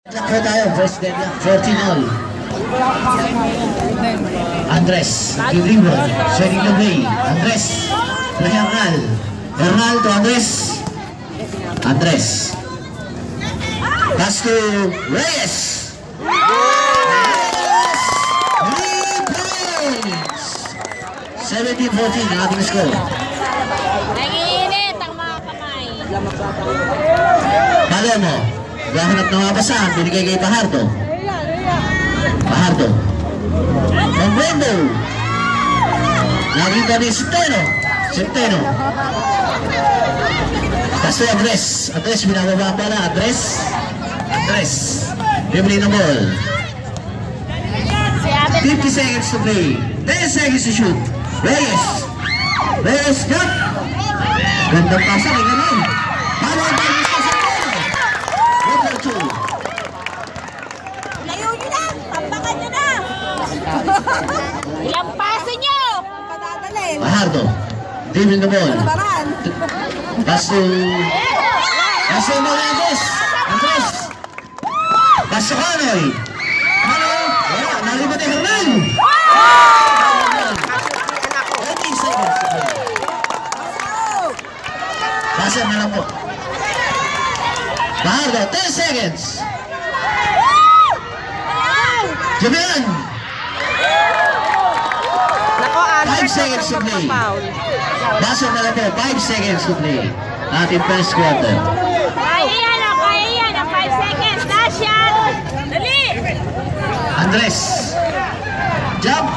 Takbo tayo, first dead lang, 14 all. Andres, give reward, sending the way. Andres, play Hernal. Hernal to Andres. Andres. Pass to Reyes. Reyes! 3 points! 17-14 ang ating score. Nag-iinit ang mga kamay. Palermo, gahanap ng mga basahan, binigay kay Pajardo. Pajardo. Mombrendo. Nakita ni Centeno. Centeno. Pasto Andres. Andres, binababa pala. Andres. Andres. Bibili ng ball. 50 seconds to play. 10 seconds to shoot. Reyes. Reyes, cut. Gandang pasa, may ganun. Paano ang Reyes pa sa ball? Number 2. Layo nyo na! Tambakan nyo na! Ilang paso nyo! Padadalin! Pajardo. Bibili ng ball. Baran! Pasto. Pasto mo na Andres. Andres. Pasto Kanoy. Ano? Wala. Nalibat ni Hernal. 20 seconds. Paso na lang po. Pajardo. 10 seconds. Javian. 5 seconds to play. Paso na lang po. 5 seconds to play. Ating first quarter. Kaya yan o! Kaya yan! Ang 5 seconds! Dasyan! Dali! Andres. Jump.